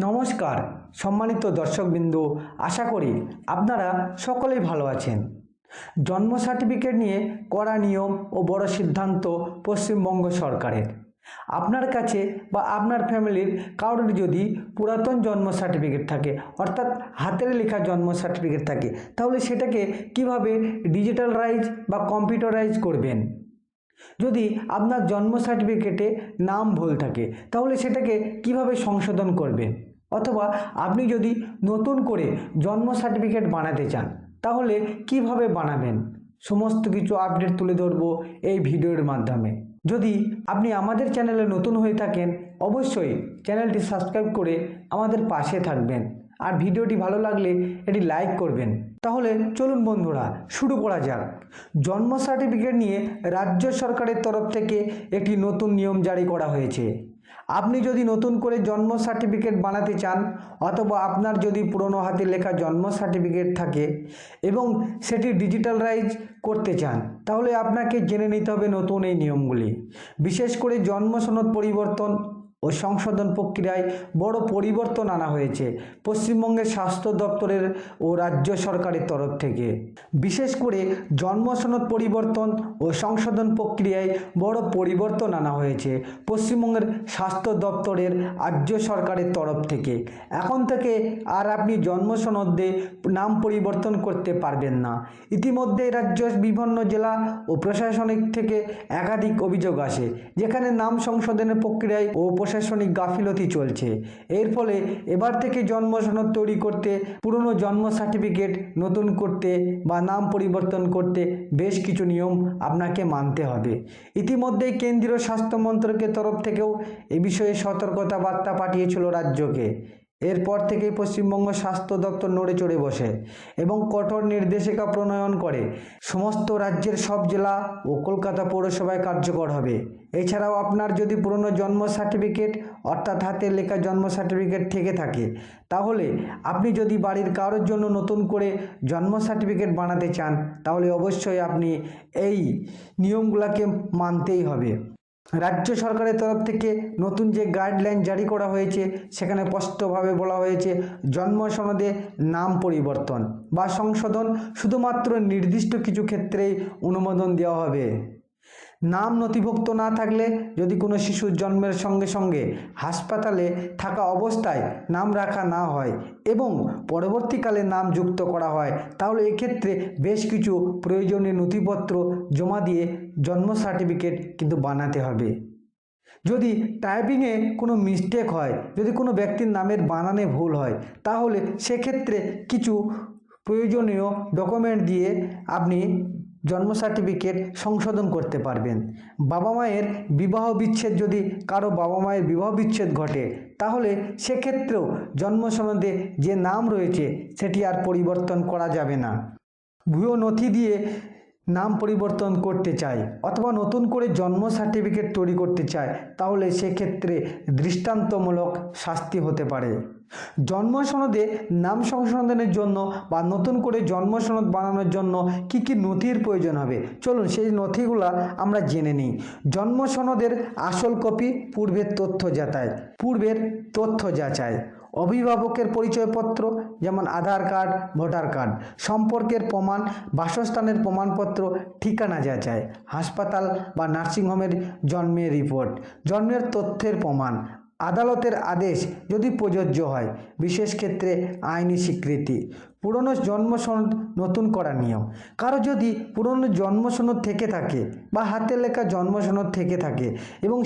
নমস্কার সম্মানিত দর্শকবৃন্দ, আশা করি আপনারা সকলেই ভালো আছেন। জন্ম সার্টিফিকেট নিয়ে কড়া নিয়ম ও বড় সিদ্ধান্ত পশ্চিমবঙ্গ সরকারের। আপনার কাছে বা আপনার ফ্যামিলির কারোর যদি পুরাতন জন্ম সার্টিফিকেট থাকে, অর্থাৎ হাতের লেখা জন্ম সার্টিফিকেট থাকে, তাহলে সেটাকে কিভাবে ডিজিটালাইজ বা কম্পিউটারাইজ করবেন। যদি আপনার জন্ম সার্টিফিকেটে নাম ভুল থাকে, তাহলে সেটাকে কিভাবে সংশোধন করবেন। অথবা আপনি যদি নতুন করে জন্ম সার্টিফিকেট বানাতে চান, তাহলে কিভাবে বানাবেন, সমস্ত কিছু আপডেট তুলে ধরবো এই ভিডিওর মাধ্যমে। যদি আপনি আমাদের চ্যানেলে নতুন হয়ে থাকেন, অবশ্যই চ্যানেলটি সাবস্ক্রাইব করে আমাদের পাশে থাকবেন, আর ভিডিওটি ভালো লাগলে এটি লাইক করবেন। তাহলে চলুন বন্ধুরা, শুরু করা যাক। জন্ম সার্টিফিকেট নিয়ে রাজ্য সরকারের তরফ থেকে একটি নতুন নিয়ম জারি করা হয়েছে। আপনি যদি নতুন করে জন্ম সার্টিফিকেট বানাতে চান, অথবা আপনার যদি পুরনো হাতে লেখা জন্ম সার্টিফিকেট থাকে এবং সেটি ডিজিটালাইজ করতে চান, তাহলে আপনাকে জেনে নিতে হবে নতুন এই নিয়মগুলি। বিশেষ করে জন্ম সনদ পরিবর্তন ও সংশোধন প্রক্রিয়ায় বড় পরিবর্তন আনা হয়েছে পশ্চিমবঙ্গের স্বাস্থ্য দপ্তরের ও রাজ্য সরকারের তরফ থেকে। বিশেষ করে জন্ম সনদ পরিবর্তন ও সংশোধন প্রক্রিয়ায় বড় পরিবর্তন আনা হয়েছে পশ্চিমবঙ্গের স্বাস্থ্য দপ্তরের রাজ্য সরকারের তরফ থেকে। এখন থেকে আর আপনি জন্ম সনদে নাম পরিবর্তন করতে পারবেন না। ইতিমধ্যে রাজ্যের বিভিন্ন জেলা ও প্রশাসনিক থেকে একাধিক অভিযোগ আসে, যেখানে নাম সংশোধনের প্রক্রিয়ায় ও প্রশাসনিক গাফিলতি চলছে। এর ফলে এবার থেকে জন্ম সনদ তৈরি করতে, পুরনো জন্ম সার্টিফিকেট নতুন করতে বা নাম পরিবর্তন করতে বেশ কিছু নিয়ম আপনাকে মানতে হবে। ইতিমধ্যেই কেন্দ্রীয় স্বাস্থ্য মন্ত্রকের তরফ থেকেও এ বিষয়ে সতর্কতা বার্তা পাঠিয়েছিল রাজ্যকে। এরপর থেকেই পশ্চিমবঙ্গ স্বাস্থ্য দপ্তর নড়ে চড়ে বসে এবং কঠোর নির্দেশিকা প্রণয়ন করে। সমস্ত রাজ্যের সব জেলা ও কলকাতা পৌরসভায় কার্যকর হবে। এছাড়াও আপনার যদি পুরনো জন্ম সার্টিফিকেট, অর্থাৎ হাতের লেখা জন্ম সার্টিফিকেট থেকে থাকে, তাহলে আপনি যদি বাড়ির কারোর জন্য নতুন করে জন্ম সার্টিফিকেট বানাতে চান, তাহলে অবশ্যই আপনি এই নিয়মগুলোকে মানতেই হবে। রাজ্য সরকারের তরফ থেকে নতুন যে গাইডলাইন জারি করা হয়েছে, সেখানে স্পষ্টভাবে বলা হয়েছে জন্ম সনদে নাম পরিবর্তন বা সংশোধন শুধুমাত্র নির্দিষ্ট কিছু ক্ষেত্রেই অনুমোদন দেওয়া হবে। নাম নথিভুক্ত না থাকলে, যদি কোনো শিশুর জন্মের সঙ্গে সঙ্গে হাসপাতালে থাকা অবস্থায় নাম রাখা না হয় এবং পরবর্তীকালে নাম যুক্ত করা হয়, তাহলে এক্ষেত্রে বেশ কিছু প্রয়োজনীয় নথিপত্র জমা দিয়ে জন্ম সার্টিফিকেট কিন্তু বানাতে হবে। যদি টাইপিংয়ে কোনো মিস্টেক হয়, যদি কোনো ব্যক্তির নামের বানানে ভুল হয়, তাহলে সেক্ষেত্রে কিছু প্রয়োজনীয় ডকুমেন্ট দিয়ে আপনি জন্ম সার্টিফিকেট সংশোধন করতে পারবেন। বাবা মায়ের বিবাহ বিচ্ছেদ, যদি কারো বাবা মায়ের বিবাহ বিচ্ছেদ ঘটে, তাহলে সেক্ষেত্রেও জন্ম সনদে যে নাম রয়েছে সেটি আর পরিবর্তন করা যাবে না। ভুয়ো নথি দিয়ে নাম পরিবর্তন করতে চায় অথবা নতুন করে জন্ম সার্টিফিকেট তৈরি করতে চায়, তাহলে সেক্ষেত্রে দৃষ্টান্তমূলক শাস্তি হতে পারে। জন্ম সনদে নাম সংশোধনের জন্য বা নতুন করে জন্ম সনদ বানানোর জন্য কি কি নথির প্রয়োজন হবে, চলুন সেই নথিগুলো আমরা জেনে নিই। জন্ম সনদের আসল কপি, পূর্বের তথ্য যাচাই, অভিভাবকের পরিচয়পত্র যেমন আধার কার্ড, ভোটার কার্ড, সম্পর্কের প্রমাণ, বাসস্থানের প্রমাণপত্র, ঠিকানা যাচাই, হাসপাতাল বা নার্সিংহোমের জন্মের রিপোর্ট, জন্মের তথ্যের প্রমাণ, আদালতের আদেশ যদি প্রযোজ্য হয়, বিশেষ ক্ষেত্রে আইনি স্বীকৃতি, পুরনো জন্ম সনদ নতুন করার নিয়ম। কারো যদি পুরনো জন্ম সনদ থেকে থাকে বা হাতে লেখা জন্ম সনদ থেকে থাকে এবং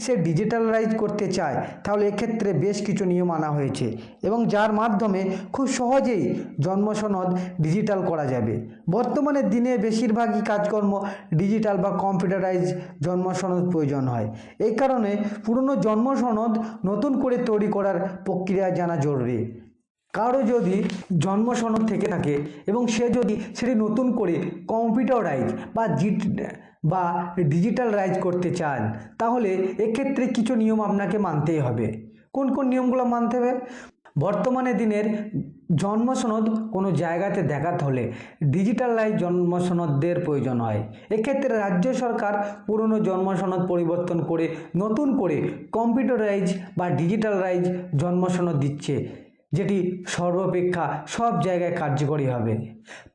সে ডিজিটালাইজ করতে চায়, তাহলে এক্ষেত্রে বেশ কিছু নিয়ম আনা হয়েছে এবং যার মাধ্যমে খুব সহজেই জন্ম সনদ ডিজিটাল করা যাবে। বর্তমানে দিনে বেশিরভাগই কাজকর্ম ডিজিটাল বা কম্পিউটারাইজ জন্ম সনদ প্রয়োজন হয়। এই কারণে পুরনো জন্ম সনদ নতুন করে তৈরি করার প্রক্রিয়া জানা জরুরি। কারো যদি জন্ম সনদ থেকে থাকে এবং সে যদি সেটি নতুন করে কম্পিউটারাইজ বা ডিজিটালাইজ করতে চান, তাহলে এক্ষেত্রে কিছু নিয়ম আপনাকে মানতেই হবে। কোন কোন নিয়মগুলো মানতে হবে? বর্তমানে দিনের জন্ম সনদ কোনো জায়গাতে দেখাতে হলে ডিজিটালাইজ জন্ম সনদের প্রয়োজন হয়। এক্ষেত্রে রাজ্য সরকার পুরনো জন্ম সনদ পরিবর্তন করে নতুন করে কম্পিউটারাইজ বা ডিজিটালাইজ জন্ম সনদ দিচ্ছে, যেটি সর্বাপেক্ষা সব জায়গায় কার্যকরী হবে।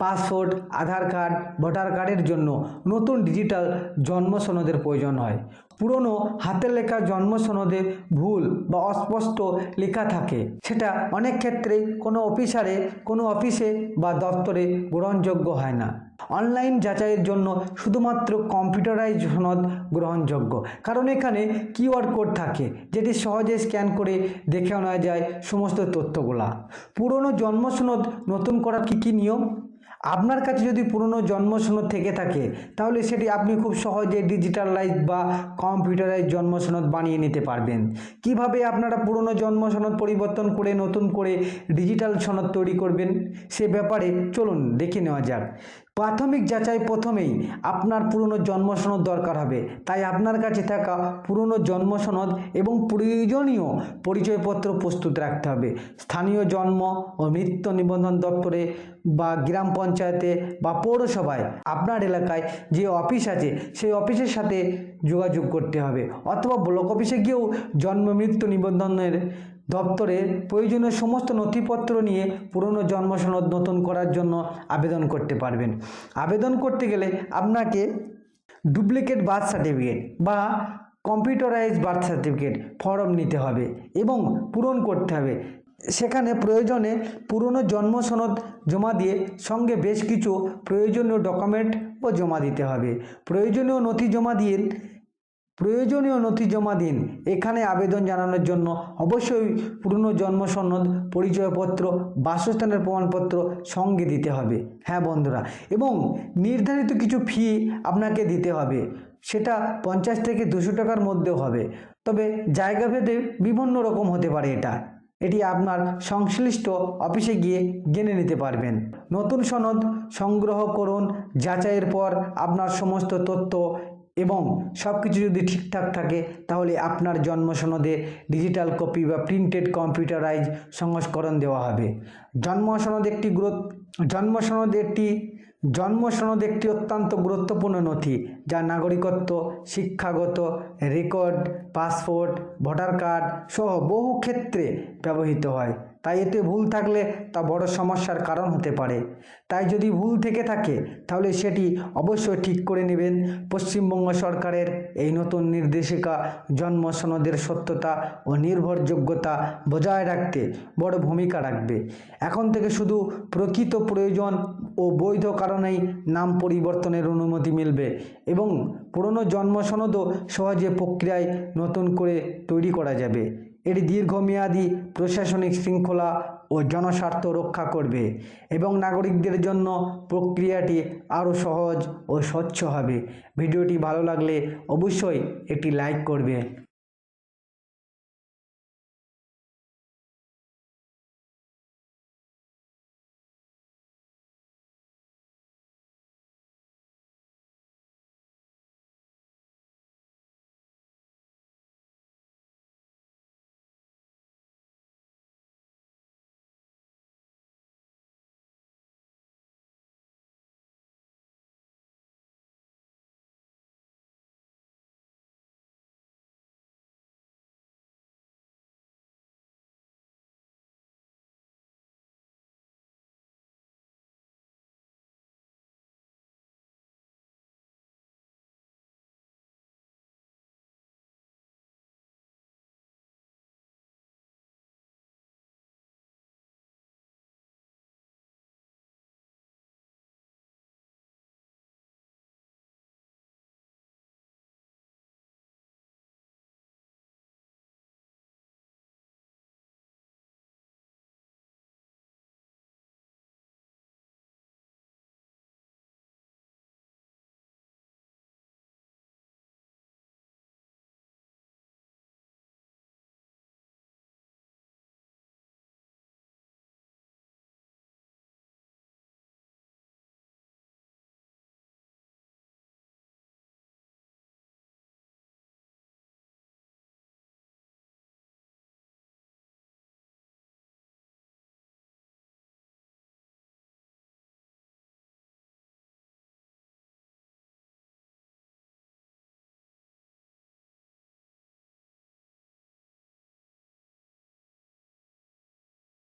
পাসপোর্ট, আধার কার্ড, ভোটার কার্ডের জন্য নতুন ডিজিটাল জন্ম সনদের প্রয়োজন হয়। পুরনো হাতের লেখা জন্ম সনদে ভুল বা অস্পষ্ট লেখা থাকে, সেটা অনেক ক্ষেত্রেই কোনো অফিসে বা দপ্তরে গ্রহণযোগ্য হয় না। অনলাইন যাচাইয়ের জন্য শুধুমাত্র কম্পিউটারাইজ সনদ গ্রহণযোগ্য, কারণ এখানে কিউআর কোড থাকে, যেটি সহজে স্ক্যান করে দেখে নেওয়া যায় সমস্ত তথ্যগুলা। পুরনো জন্ম সনদ নতুন করার কী নিয়ম? আপনার কাছে যদি পুরনো জন্ম সনদ থেকে থাকে তাহলে সেটি আপনি খুব সহজে ডিজিটালাইজ বা কম্পিউটারাইজ জন্ম সনদ বানিয়ে নিতে পারবেন। কিভাবে আপনারা পুরনো জন্ম সনদ পরিবর্তন করে নতুন করে ডিজিটাল সনদ তৈরি করবেন সে ব্যাপারে চলুন দেখে নেওয়া যাক। প্রাথমিক যাচাই প্রথমেই আপনার পুরনো জন্ম সনদ দরকার হবে, তাই আপনার কাছে থাকা পুরনো জন্ম সনদ এবং প্রয়োজনীয় পরিচয়পত্র প্রস্তুত রাখতে হবে। স্থানীয় জন্ম ও মৃত্যু নিবন্ধন দপ্তরে বা গ্রাম পঞ্চায়েতে বা পৌরসভায় আপনার এলাকায় যে অফিস আছে সেই অফিসের সাথে যোগাযোগ করতে হবে, অথবা ব্লক অফিসে গিয়েও জন্ম মৃত্যু নিবন্ধনের দপ্তরে প্রয়োজনীয় সমস্ত নথিপত্র নিয়ে পুরনো জন্ম সনদ নতুন করার জন্য আবেদন করতে পারবেন। আবেদন করতে গেলে আপনাকে ডুপ্লিকেট বার্থ সার্টিফিকেট বা কম্পিউটারাইজ বার্থ সার্টিফিকেট ফর্ম নিতে হবে এবং পূরণ করতে হবে। সেখানে প্রয়োজনে পুরনো জন্ম সনদ জমা দিয়ে সঙ্গে বেশ কিছু প্রয়োজনীয় ডকুমেন্টও জমা দিতে হবে। প্রয়োজনীয় নথি জমা দিন। এখানে আবেদন জানানোর জন্য অবশ্যই পুরনো জন্ম সনদ, পরিচয়পত্র, বাসস্থানের প্রমাণপত্র সঙ্গে দিতে হবে। হ্যাঁ বন্ধুরা, এবং নির্ধারিত কিছু ফি আপনাকে দিতে হবে, সেটা 50 থেকে 200 টাকার মধ্যেও হবে, তবে জায়গা ভেদে বিভিন্ন রকম হতে পারে। এটি আপনার সংশ্লিষ্ট অফিসে গিয়ে জেনে নিতে পারবেন। নতুন সনদ সংগ্রহ করুন। যাচাইয়ের পর আপনার সমস্ত তথ্য এবং সব কিছু যদি ঠিকঠাক থাকে তাহলে আপনার জন্ম সনদে ডিজিটাল কপি বা প্রিন্টেড কম্পিউটারাইজ সংস্করণ দেওয়া হবে। জন্ম সনদ একটি অত্যন্ত গুরুত্বপূর্ণ নথি, যা নাগরিকত্ব, শিক্ষাগত রেকর্ড, পাসপোর্ট, ভোটার কার্ড সহ বহু ক্ষেত্রে ব্যবহৃত হয়। তাই এতে ভুল থাকলে তা বড় সমস্যার কারণ হতে পারে। তাই যদি ভুল থেকে থাকে তাহলে সেটি অবশ্যই ঠিক করে নেবেন। পশ্চিমবঙ্গ সরকারের এই নতুন নির্দেশিকা জন্ম সনদের সত্যতা ও নির্ভরযোগ্যতা বজায় রাখতে বড় ভূমিকা রাখবে। এখন থেকে শুধু প্রকৃত প্রয়োজন ও বৈধ কারণেই নাম পরিবর্তনের অনুমতি মিলবে এবং পুরনো জন্ম সনদও সহজে প্রক্রিয়ায় নতুন করে তৈরি করা যাবে। এটি দীর্ঘমেয়াদী প্রশাসনিক শৃঙ্খলা ও জনস্বার্থ রক্ষা করবে এবং নাগরিকদের জন্য প্রক্রিয়াটি আরও সহজ ও স্বচ্ছ হবে। ভিডিওটি ভালো লাগলে অবশ্যই একটি লাইক করবে।